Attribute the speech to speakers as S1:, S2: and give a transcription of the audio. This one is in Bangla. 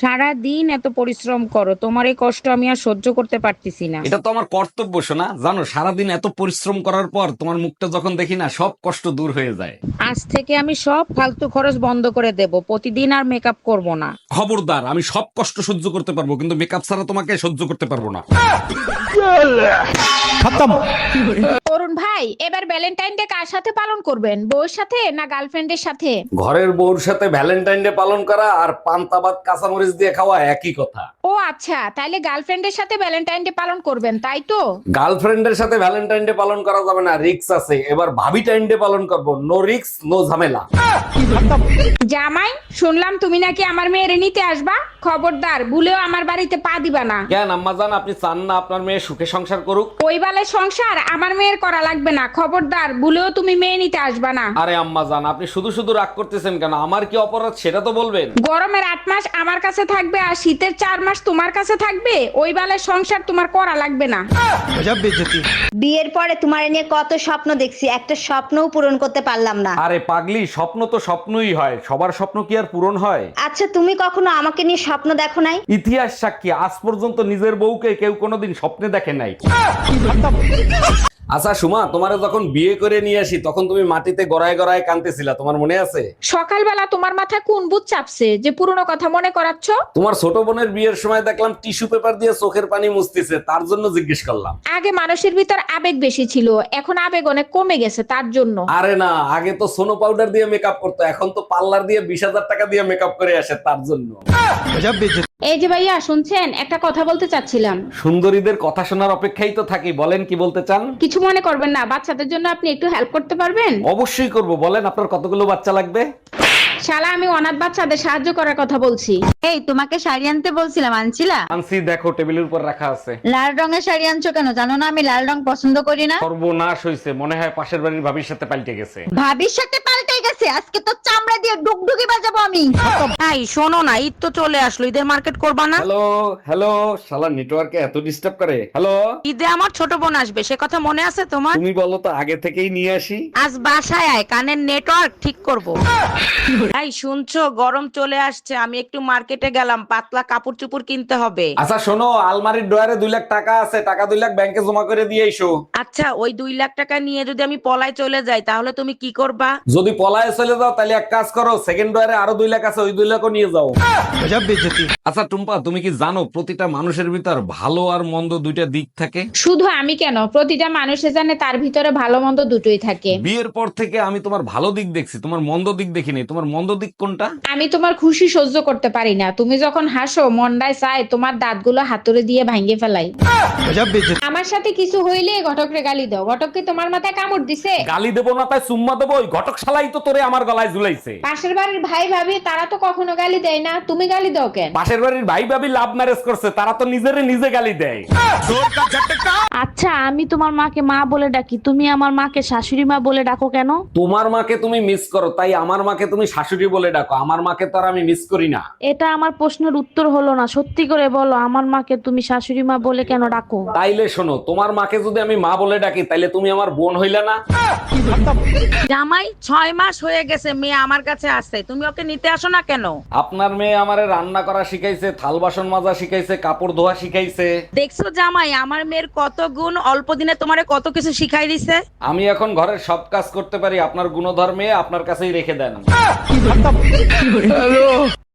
S1: সারা দিন এত পরিশ্রম করো, তোমার এই কষ্ট আমি আর সহ্য করতে পারতেছি না।
S2: এটা তো আমার কর্তব্য শোনা। জানো, সারাদিন এত পরিশ্রম করার পর তোমার মুখটা যখন দেখি না, সব কষ্ট দূর হয়ে যায়।
S1: আজ থেকে আমি সব ফালতু খরচ বন্ধ করে দেব, প্রতিদিন আর মেকআপ করব না।
S2: খবরদার, আমি সব কষ্ট সহ্য করতে পারবো, কিন্তু মেকআপ ছাড়া তোমাকে সহ্য করতে পারবো না।
S3: অরুণ ভাই, এবার ভ্যালেন্টাইন ডে কার সাথে পালন করবেন? বউর সাথে না গার্লফ্রেন্ডের সাথে?
S2: ঘরের বউর সাথে ভ্যালেন্টাইন ডে পালন করা আর পান্তা ভাত কাঁচামরিচ দিয়ে খাওয়া একই কথা।
S3: ও আচ্ছা, তাইলে গার্লফ্রেন্ডের সাথে ভ্যালেন্টাইন ডে পালন করবেন, তাই তো?
S2: গার্লফ্রেন্ডের সাথে ভ্যালেন্টাইন ডে পালন করা যাবে না, রিক্স আছে। এবার ভাবি টাইম ডে পালন করবো, নো রিক্স নো ঝামেলা।
S3: জামাই, শুনলাম তুমি নাকি আমার মেয়ের নিতে আসবা। খবরদার, ভুলেও আমার বাড়িতে পা দিবা না।
S2: কেন আম্মাজান, আপনি চান না আপনার মেয়ে সুখে সংসার করুক?
S3: ওই বালের সংসার আমার মেয়ের করা লাগবে না। খবরদার, ভুলেও তুমি মেয়ে নিতে আসবা না।
S2: আরে আম্মাজান, আপনি শুধু শুধু রাগ করতেছেন কেন? আমার কি অপরাধ সেটা তো বলবেন।
S3: গরমের 8 মাস আমার কাছে থাকবে আর শীতের 4 মাস তোমার কাছে থাকবে। ওই বালের সংসার তোমার করা লাগবে না।
S4: বিয়ের পরে তোমার নিয়ে কত স্বপ্ন দেখছি, একটা স্বপ্নও পূরণ করতে পারলাম না।
S2: আরে পাগলি, স্বপ্ন তো স্বপ্নই হয়, সবার স্বপ্ন কি আর পূরণ হয়?
S4: আচ্ছা, তুমি কখনো আমাকে নিয়ে স্বপ্ন দেখো নাই?
S2: ইতিহাস সাক্ষী, আজ পর্যন্ত নিজের বউকে কেউ কোনোদিন স্বপ্নে দেখে নাই। আচ্ছা সুমা, তোমারে যখন বিয়ে করে নিয়ে আসি তখন তুমি মাটিতে গড়ায় গড়ায় কাঁদতেছিলা, তোমার মনে আছে?
S3: সকালবেলা তোমার মাথায় কোন ভূত চাপছে যে পুরনো কথা মনে করাচ্ছ?
S2: তোমার ছোট বোনের বিয়ের সময় দেখলাম টিস্যু পেপার দিয়ে চোখের পানি মুছতেছে, তার জন্য জিজ্ঞেস করলাম।
S3: আগে মানুষের ভিতর আবেগ বেশি ছিল, এখন আবেগ অনেক কমে গেছে, তার জন্য।
S2: আরে না, আগে তো সোনো পাউডার দিয়ে মেকআপ করতো, এখন তো পার্লার দিয়ে 20,000 টাকা দিয়ে মেকআপ করে আসে, তার জন্য।
S3: এই যে ভাইয়া, শুনছেন? একটা কথা বলতে চাচ্ছিলাম।
S2: সুন্দরীদের কথা শোনার অপেক্ষাই তো থাকি, বলেন কি বলতে চান?
S3: কিছু মনে করবেন না, বাচ্চাদের জন্য আপনি একটু হেল্প করতে পারবেন?
S2: অবশ্যই করব, বলেন আপনার কতগুলো বাচ্চা লাগবে?
S3: শালা, আমি অনাথ বাচ্চাদের সাহায্য করার কথা বলছি।
S4: এই, তোমাকে শাড়ি আনতে বলছিলাম, আনছিলা?
S2: আনছি, দেখো টেবিলের উপর রাখা আছে।
S4: লাল রঙের শাড়ি আনছো কেন? জানো না আমি লাল রং পছন্দ করি না।
S2: সর্বনাশ হইছে, মনে হয় পাশের বাড়ির ভাবির সাথে পাল্টে গেছে।
S4: ভাবির সাথে পাল্টে গেছে? আজকে তো চামড়া দিয়ে ডুগডুগি বাজাবো আমি।
S1: এই শোনো না, ঈদ তো চলে আসলো, ঈদের মার্কেট করবা না?
S2: হ্যালো হ্যালো, শালা নেটওয়ার্কে এত ডিস্টার্ব করে। হ্যালো,
S1: ঈদে আমার ছোট বোন আসবে, সে কথা মনে আছে তোমার?
S2: তুমি বলো তো আগে থেকেই নিয়ে আসি।
S1: আজ বাসায় আয়, কানের নেটওয়ার্ক ঠিক করব। এই শুনছো, গরম চলে আসছে, আমি একটু মার্কেটে গেলাম, পাতলা কাপড় চোপড় কিনতে হবে।
S2: আচ্ছা শোনো, আলমারির ডয়ারে 2 লাখ টাকা আছে, টাকা 2 লাখ ব্যাংকে জমা করে দিয়ে এসো।
S1: আচ্ছা, ওই 2 লাখ টাকা নিয়ে যদি আমি পলায় চলে যাই তাহলে তুমি কি করবা?
S2: যদি পলায়ে চলে যাও তাহলে এক কাজ করো, সেকেন্ড ডয়ারে আরো 2 লাখ আছে, ওই 2 লাখও নিয়ে যাও। আচ্ছা টুম্পা, তুমি কি জানো প্রতিটা মানুষের ভিতর ভালো আর মন্দ দুইটা দিক থাকে?
S3: শুধু আমি কেন, প্রতিটা মানুষে জানে তার ভিতরে ভালো মন্দ দুটোই থাকে।
S2: বিয়ের পর থেকে আমি তোমার ভালো দিক দেখছি, তোমার মন্দ দিক দেখিনি। তোমার মন্দ দিক কোনটা?
S3: আমি তোমার খুশি সহ্য করতে পারি না। তুমি যখন হাসো, মনটায় চায় তোমার দাঁতগুলো হাতুড়ে দিয়ে ভাঙে ফেলাই। আমার সাথে কিছু হইলে ঘটকরে গালি দাও। ঘটক কি তোমার মাথায় কামড় দিছে?
S2: গালি দেবো না তাই চুম্মা দেবো? ওই ঘটক শালাই তো তোরে আমার গলায় ঝুলাইছে।
S3: পাশের বাড়ির ভাই ভাবি তারা তো কখনো গালি দেয় না, তুমি গালি দাও কেন?
S2: পাশের বাড়ির ভাই ভাবি লাভ ম্যারেজ করছে, তারা তো নিজেরে নিজে গালি দেয়।
S1: আচ্ছা, আমি তোমার মাকে মা বলে ডাকি, তুমি আমার মাকে শাশুড়ি মা বলে ডাকো কেন?
S2: তোমার মাকে তুমি মিস করো, তাই আমার মাকে তুমি শাশুড়ি বলে ডাকো। আমার মাকে তো আর আমি মিস করি না।
S1: এটা আমার প্রশ্নের উত্তর হলো না, সত্যি করে বলো, আমার মাকে তুমি শাশুড়ি মা বলে কেন ডাকো?
S2: তাইলে শোনো, তোমার মাকে যদি আমি মা বলে ডাকি তাইলে তুমি আমার বোন হইলা না?
S1: জামাই 6 মাস হয়ে গেছে, মেয়ে আমার কাছে আসছে, তুমি ওকে নিতে আসো না কেন?
S2: আপনার মেয়ে আমারে রান্না করা শিখাইছে, থাল বাসন মাজা শিখাইছে, কাপড় ধোয়া শিখাইছে।
S1: দেখছো জামাই, আমার মেয়ের কত গুণ, অল্প দিনে তোমারে কত কিছু শিখাই দিছে।
S2: আমি এখন ঘরের সব কাজ করতে পারি, আপনার গুণধর্মে আপনার কাছেই রেখে দেন।